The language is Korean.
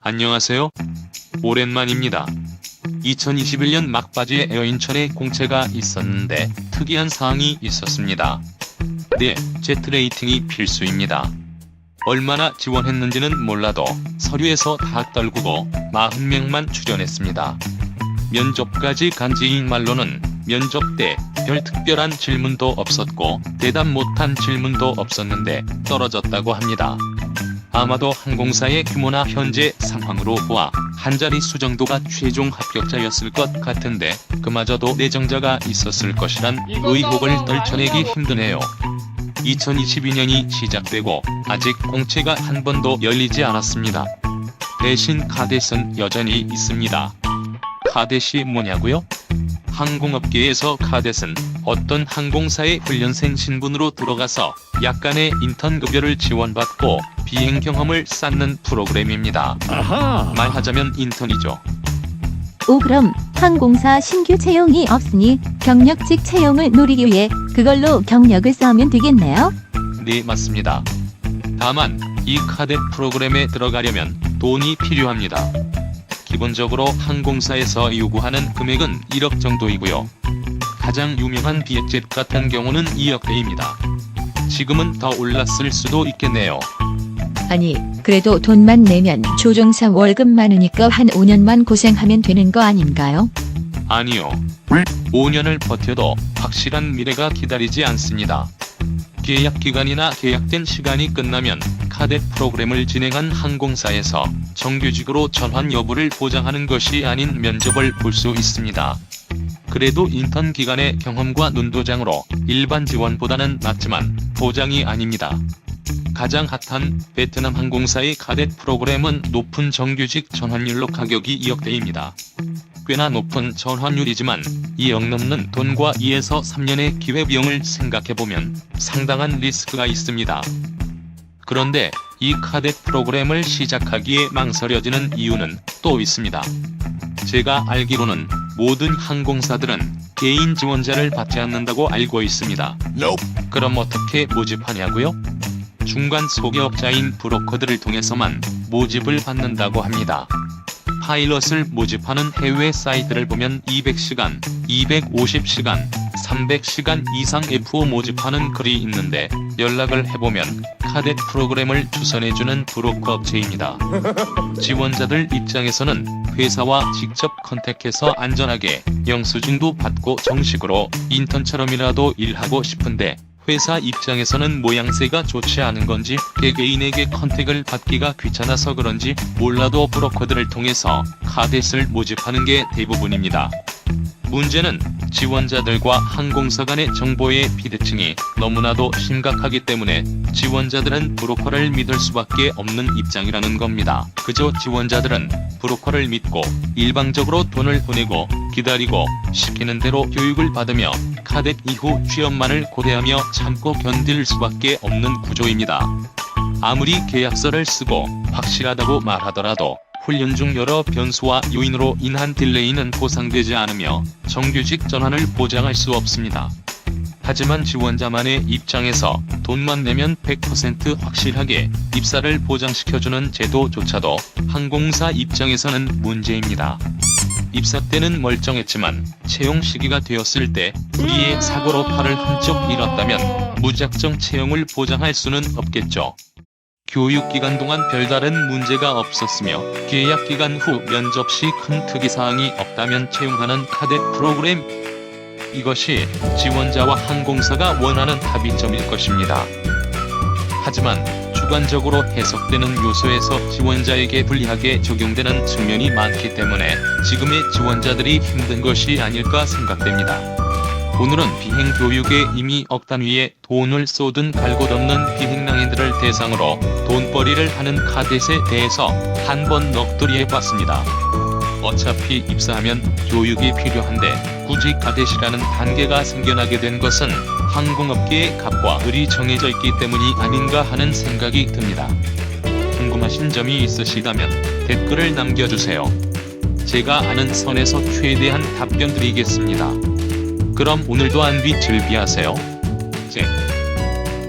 안녕하세요. 오랜만입니다. 2021년 막바지에 에어인천에 공채가 있었는데 특이한 사항이 있었습니다. 네, 제트 레이팅이 필수입니다. 얼마나 지원했는지는 몰라도 서류에서 다 떨구고 40명만 출연했습니다. 면접까지 간 지인 말로는 면접 때 별 특별한 질문도 없었고 대답 못한 질문도 없었는데 떨어졌다고 합니다. 아마도 항공사의 규모나 현재 상황으로 보아 한 자릿수 정도가 최종 합격자였을 것 같은데 그마저도 내정자가 있었을 것이란 의혹을 떨쳐내기 힘드네요. 2022년이 시작되고 아직 공채가 한 번도 열리지 않았습니다. 대신 카댓은 여전히 있습니다. 카댓이 뭐냐고요? 항공업계에서 카댓은 어떤 항공사의 훈련생 신분으로 들어가서 약간의 인턴 급여를 지원받고 비행 경험을 쌓는 프로그램입니다. 아하. 말하자면 인턴이죠. 그럼 항공사 신규 채용이 없으니 경력직 채용을 노리기 위해 그걸로 경력을 쌓으면 되겠네요? 네, 맞습니다. 다만 이 카댓 프로그램에 들어가려면 돈이 필요합니다. 기본적으로 항공사에서 요구하는 금액은 1억 정도이고요. 가장 유명한 비엣젯 같은 경우는 2억대입니다. 지금은 더 올랐을 수도 있겠네요. 아니, 그래도 돈만 내면 조종사 월급 많으니까 한 5년만 고생하면 되는 거 아닌가요? 아니요. 5년을 버텨도 확실한 미래가 기다리지 않습니다. 계약기간이나 계약된 시간이 끝나면 카댓 프로그램을 진행한 항공사에서 정규직으로 전환 여부를 보장하는 것이 아닌 면접을 볼 수 있습니다. 그래도 인턴 기간의 경험과 눈도장으로 일반 지원보다는 낫지만 보장이 아닙니다. 가장 핫한 베트남 항공사의 카댓 프로그램은 높은 정규직 전환율로 가격이 2억대입니다. 꽤나 높은 전환율이지만 2억 넘는 돈과 2에서 3년의 기회비용을 생각해보면 상당한 리스크가 있습니다. 그런데 이 카댓 프로그램을 시작하기에 망설여지는 이유는 또 있습니다. 제가 알기로는 모든 항공사들은 개인 지원자를 받지 않는다고 알고 있습니다. 그럼 어떻게 모집하냐고요? 중간 소개업자인 브로커들을 통해서만 모집을 받는다고 합니다. 파일럿을 모집하는 해외 사이트를 보면 200시간, 250시간, 300시간 이상 F5 모집하는 글이 있는데 연락을 해보면 카댓 프로그램을 추천해주는 브로커 업체입니다. 지원자들 입장에서는 회사와 직접 컨택해서 안전하게 영수증도 받고 정식으로 인턴처럼이라도 일하고 싶은데 회사 입장에서는 모양새가 좋지 않은 건지 개개인에게 컨택을 받기가 귀찮아서 그런지 몰라도 브로커들을 통해서 카댓을 모집하는 게 대부분입니다. 문제는 지원자들과 항공사 간의 정보의 비대칭이 너무나도 심각하기 때문에 지원자들은 브로커를 믿을 수밖에 없는 입장이라는 겁니다. 그저 지원자들은 브로커를 믿고 일방적으로 돈을 보내고 기다리고 시키는 대로 교육을 받으며 카댓 이후 취업만을 고대하며 참고 견딜 수밖에 없는 구조입니다. 아무리 계약서를 쓰고 확실하다고 말하더라도 훈련 중 여러 변수와 요인으로 인한 딜레이는 보상되지 않으며 정규직 전환을 보장할 수 없습니다. 하지만 지원자만의 입장에서 돈만 내면 100% 확실하게 입사를 보장시켜주는 제도조차도 항공사 입장에서는 문제입니다. 입사 때는 멀쩡했지만 채용 시기가 되었을 때 불의의 사고로 팔을 한쪽 잃었다면 무작정 채용을 보장할 수는 없겠죠. 교육기간 동안 별다른 문제가 없었으며 계약기간 후 면접 시 큰 특이사항이 없다면 채용하는 카댓 프로그램. 이것이 지원자와 항공사가 원하는 합의점일 것입니다. 하지만 주관적으로 해석되는 요소에서 지원자에게 불리하게 적용되는 측면이 많기 때문에 지금의 지원자들이 힘든 것이 아닐까 생각됩니다. 오늘은 비행 교육에 이미 억 단위의 돈을 쏟은 갈곳 없는 비행랑인들을 대상으로 돈벌이를 하는 카댓에 대해서 한번 넋두리해봤습니다. 어차피 입사하면 교육이 필요한데 굳이 카댓이라는 단계가 생겨나게 된 것은 항공업계의 값과 을이 정해져 있기 때문이 아닌가 하는 생각이 듭니다. 궁금하신 점이 있으시다면 댓글을 남겨주세요. 제가 아는 선에서 최대한 답변 드리겠습니다. 그럼 오늘도 안비 즐비하세요. 제